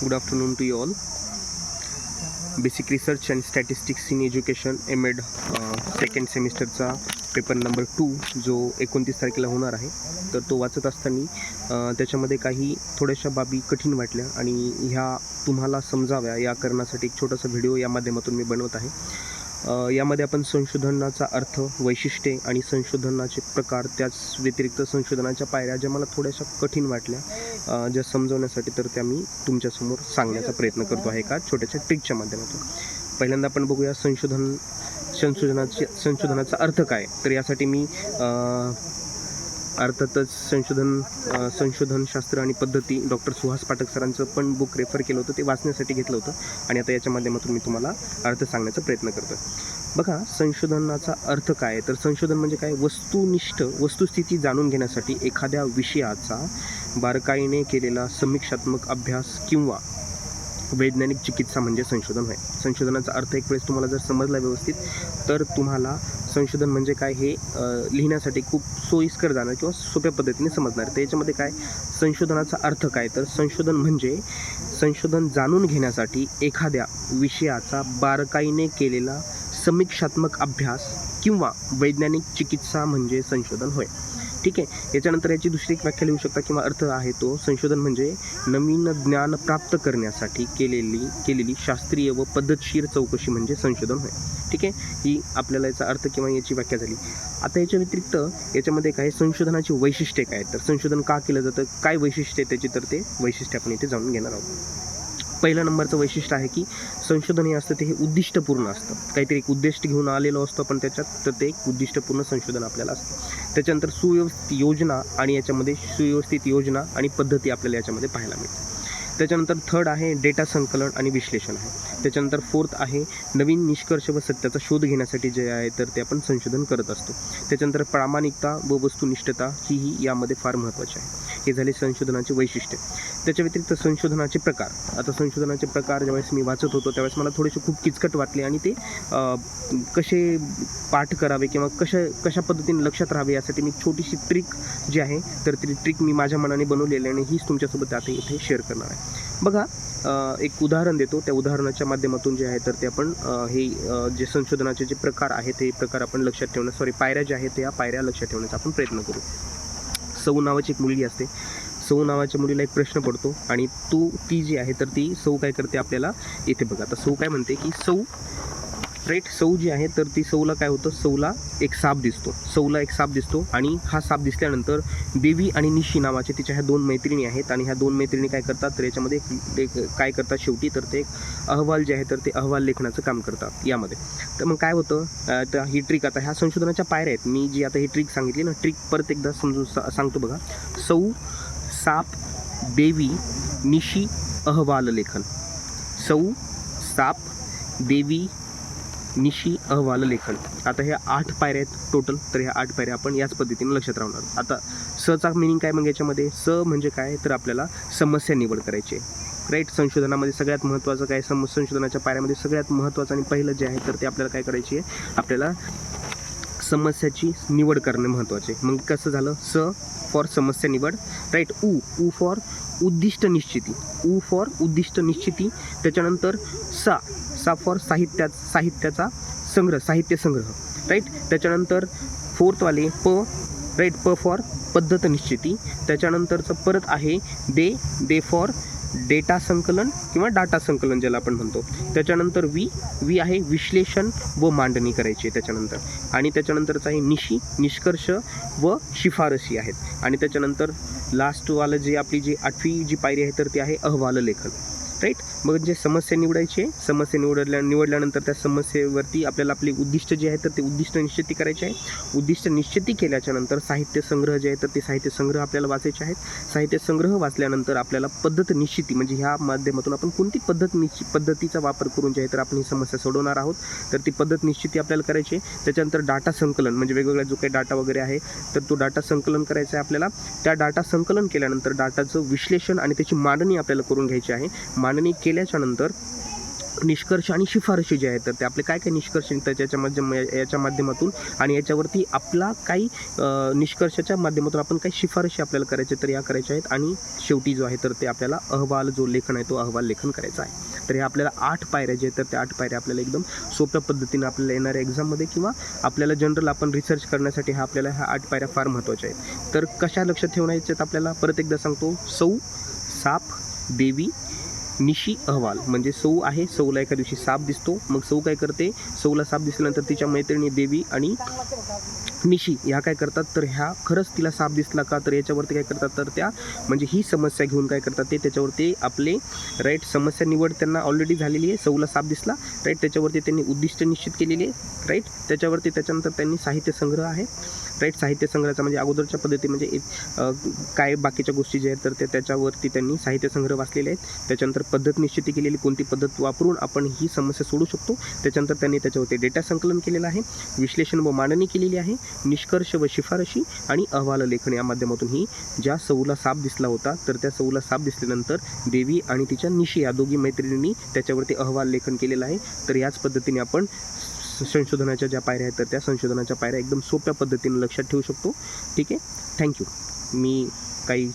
Good afternoon to you all. Basic Research and Statistics in Education MEd second सेमिस्टरचा paper number 2 जो 29 तारखेला होणार आहे, तर तो वाचत असताना त्याच्यामध्ये काही थोड्याशा बाबी कठीण वाटल्या आणि ह्या तुम्हाला समजाव्या या कारणासाठी एक छोटासा व्हिडिओ या माध्यमातून मी बनवत आहे. यामध्ये आपण संशोधनाचा अर्थ, वैशिष्ट्ये आणि संशोधनाचे प्रकार, त्याच व्यतिरिक्त संशोधनाच्या पायऱ्या ज्या मला थोड्याशा कठीण वाटल्या ज्या समजवण्यासाठी तर त्या मी तुमच्यासमोर सांगण्याचा प्रयत्न करतो आहे एका छोट्याशा ट्रिकच्या माध्यमातून. पहिल्यांदा आपण बघूया संशोधनाचा अर्थ काय. तर यासाठी मी अर्थातच संशोधनशास्त्र आणि पद्धती डॉक्टर सुहास पाठक सरांचं पण बुक रेफर केलं होतं, ते वाचण्यासाठी घेतलं होतं आणि आता याच्या माध्यमातून मी तुम्हाला अर्थ सांगण्याचा प्रयत्न करतो. बघा, संशोधनाचा अर्थ काय. तर संशोधन म्हणजे काय, वस्तुस्थिती जाणून घेण्यासाठी एखाद्या विषयाचा बारकाईने केलेला समीक्षात्मक अभ्यास किंवा वैज्ञानिक चिकित्सा म्हणजे संशोधन होय. संशोधनाचा अर्थ एक वेळेस तुम्हाला जर समजला व्यवस्थित तर तुम्हाला संशोधन म्हणजे काय हे लिहिण्यासाठी खूप सोयीस्कर जाणार किंवा सोप्या पद्धतीने समजणार. तर याच्यामध्ये काय, संशोधनाचा अर्थ काय, तर संशोधन म्हणजे संशोधन जाणून घेण्यासाठी एखाद्या विषयाचा बारकाईने केलेला समीक्षात्मक अभ्यास किंवा वैज्ञानिक चिकित्सा म्हणजे संशोधन होय. ठीक आहे. याच्यानंतर याची दुसरी एक व्याख्या लिहू शकता किंवा अर्थ आहे तो, संशोधन म्हणजे नवीन ज्ञान प्राप्त करण्यासाठी केलेली शास्त्रीय व पद्धतशीर चौकशी म्हणजे संशोधन होय. ठीक आहे. ही आपल्याला याचा अर्थ किंवा याची व्याख्या झाली. आता याच्या व्यतिरिक्त याच्यामध्ये काय, संशोधनाची वैशिष्ट्ये काय, तर संशोधन का केलं जातं, काय वैशिष्ट्य त्याची, तर ते वैशिष्ट्य आपण इथे जाणून घेणार आहोत. पहिल्या नंबरचं वैशिष्ट्य आहे की संशोधन हे असतं ते हे उद्दिष्टपूर्ण असतं. काहीतरी एक उद्दिष्ट घेऊन आलेलो असतो आपण त्याच्यात, तर ते एक उद्दिष्टपूर्ण संशोधन आपल्याला असतं. त्याच्यानंतर सुव्यवस्थित योजना आणि याच्यामध्ये सुव्यवस्थित योजना आणि पद्धती आपल्याला याच्यामध्ये पाहायला मिळते. त्याच्यानंतर थर्ड आहे डेटा संकलन आणि विश्लेषण आहे. त्याच्यानंतर फोर्थ आहे नवीन निष्कर्ष व सत्याचा शोध घेण्यासाठी जे आहे तर ते आपण संशोधन करत असतो. त्याच्यानंतर प्रामाणिकता व वस्तुनिष्ठता ही यामध्ये फार महत्त्वाची आहे. हे झाले संशोधनाचे वैशिष्ट्य. त्याच्या व्यतिरिक्त संशोधनाचे प्रकार. आता संशोधनाचे प्रकार ज्यावेळेस मी वाचत होतो त्यावेळेस मला थोडेसे खूप किचकट वाटले आणि ते कसे पाठ करावे किंवा कशा पद्धतीने लक्षात राहावे यासाठी मी छोटीशी ट्रिक जी आहे तर ती ट्रिक मी माझ्या मनाने बनवलेली आणि हीच तुमच्यासोबत आता इथे शेअर करणार आहे. बघा, एक उदाहरण देतो. त्या उदाहरणाच्या माध्यमातून जे आहे तर ते आपण हे जे संशोधनाचे जे प्रकार आहेत ते प्रकार आपण लक्षात ठेवणं, पायऱ्या ज्या आहेत त्या पायऱ्या लक्षात ठेवण्याचा आपण प्रयत्न करू. सौ नावाची एक मुलगी असते. सौ नावाच्या मुलीला एक प्रश्न पडतो आणि ती जी आहे तर ती सौ काय करते आपल्याला इथे बघा. आता सौ काय म्हणते की सौ जी आहे तर ती सौला काय होतं, सौला एक साप दिसतो आणि हा साप दिसल्यानंतर देवी आणि निशी नावाचे तिच्या ह्या 2 मैत्रिणी आहेत आणि ह्या 2 मैत्रिणी काय करतात तर याच्यामध्ये काय करतात शेवटी तर ते एक अहवाल जे आहे तर ते अहवाल लेखनाचं काम करतात यामध्ये. तर मग काय होतं, तर ही ट्रिक, आता ह्या संशोधनाच्या पायऱ्या आहेत. मी जी आता ही ट्रिक सांगितली ना, ट्रिक परत एकदा समजून सांगतो बघा. सौ, साप, देवी, निशी, अहवाल लेखन. सौ, साप, देवी, निशी, अहवाल लेखन. आता ह्या 8 पायऱ्या आहेत टोटल. तर ह्या 8 पायऱ्या आपण याच पद्धतीने लक्षात राहणार. आता सचा मिनिंग काय, मग याच्यामध्ये स म्हणजे काय तर आपल्याला समस्या निवड करायची आहे. राईट. संशोधनामध्ये सगळ्यात महत्त्वाचं काय, संशोधनाच्या पायऱ्यामध्ये सगळ्यात महत्त्वाचं आणि पहिलं जे आहे तर ते आपल्याला काय करायची आहे, आपल्याला समस्याची निवड करणे महत्त्वाचे. मग कसं झालं, स फॉर समस्या निवड, राईट. उ फॉर उद्दिष्ट निश्चिती. त्याच्यानंतर सा फॉर साहित्य संग्रह, राईट. त्याच्यानंतर फोर्थवाले राईट, प फॉर पद्धत निश्चिती. त्याच्यानंतरचं परत आहे दे फॉर डेटा संकलन किंवा डाटा संकलन ज्याला आपण म्हणतो. त्याच्यानंतर वी आहे विश्लेषण व मांडणी करायची आहे त्याच्यानंतर. आणि त्याच्यानंतरचं आहे निशी, निष्कर्ष व शिफारसी आहेत. आणि त्याच्यानंतर लास्टवालं जे आपली जी 8वी जी पायरी आहे तर ती आहे अहवाल लेखन, राईट. म्हणजे समस्या निवडायची आहे. समस्या निवडल्यानंतर त्या समस्येवरती आपल्याला आपली उद्दिष्ट जे आहे तर ते उद्दिष्ट निश्चिती करायचे आहे. उद्दिष्ट निश्चिती केल्याच्या नंतर साहित्य संग्रह जे आहे तर ते साहित्य संग्रह आपल्याला वाचायचे आहेत. साहित्य संग्रह वाचल्यानंतर आपल्याला पद्धत निश्चिती म्हणजे ह्या माध्यमातून आपण कोणती पद्धतीचा वापर करून जे आहे तर आपण ही समस्या सोडवणार आहोत तर ती पद्धत निश्चिती आपल्याला करायची आहे. त्याच्यानंतर डाटा संकलन म्हणजे वेगवेगळा जो काही डाटा वगैरे आहे तर तो डाटा संकलन करायचा आहे आपल्याला. त्या डाटा संकलन केल्यानंतर डाटाचं विश्लेषण आणि त्याची मांडणी आपल्याला करून घ्यायची आहे. मांडणी केल्याच्या नंतर निष्कर्ष आणि शिफारशी जे आहेत तर ते आपले काय काय निष्कर्ष निघतात याच्या माध्यमातून आणि याच्यावरती आपला काही निष्कर्षाच्या माध्यमातून आपण काही शिफारशी आपल्याला करायचे तर या करायच्या आहेत आणि शेवटी जो आहे तर ते आपल्याला अहवाल जो लेखन आहे तो अहवाल लेखन करायचा आहे. तर हे आपल्याला 8 पायऱ्या जे आहेत तर त्या 8 पायऱ्या आपल्याला एकदम सोप्या पद्धतीने आपल्याला येणाऱ्या एक्झाममध्ये किंवा आपल्याला जनरल आपण रिसर्च करण्यासाठी आपल्याला ह्या 8 पायऱ्या फार महत्त्वाच्या आहेत. तर कशा लक्षात ठेवण्याच्या आहेत आपल्याला परत एकदा सांगतो. सौ, साप, देवी, निशी, अहवाल. म्हणजे सौ आहे, सौला एका दिवशी साप दिसतो, मग सौ काय करते, सौला साप दिसल्यानंतर तिच्या मैत्रिणी देवी आणि निशी ह्या काय करतात तर ह्या खरंच तिला साप दिसला का तर याच्यावरती काय करतात तर त्या म्हणजे ही समस्या घेऊन काय करतात ते त्याच्यावरती आपले राईट समस्या निवड त्यांना ऑलरेडी झालेली आहे. सौला साप दिसला राईट, त्याच्यावरती त्यांनी उद्दिष्ट निश्चित केलेली आहे राईट. त्याच्यावरती त्याच्यानंतर त्यांनी साहित्य संग्रह आहे राईट. साहित्य संग्रहाचा म्हणजे अगोदरच्या पद्धती म्हणजे काय बाकीच्या गोष्टी ज्या आहेत तर त्याच्यावरती त्यांनी साहित्य संग्रह वाचलेले आहेत. त्याच्यानंतर पद्धत निश्चिती केलेली, कोणती पद्धत वापरून आपण ही समस्या सोडू शकतो. त्याच्यानंतर त्यांनी त्याच्यावरती डेटा संकलन केलेलं आहे, विश्लेषण व मांडणी केलेली आहे, निष्कर्ष व शिफारशी आणि अहवाल लेखन या माध्यमातून ही ज्या सौला साप दिसला होता तर त्या सौला साप दिसल्यानंतर देवी आणि तिच्या निशी या दोघी मैत्रिणींनी त्याच्यावरती अहवाल लेखन केलेलं आहे. तर याच पद्धतीने आपण संशोधनाच्या ज्या पायऱ्या आहेत तर त्या संशोधनाच्या पायऱ्या एकदम सोप्या पद्धतीने लक्षात ठेवू शकतो. ठीक आहे, थँक्यू. मी काही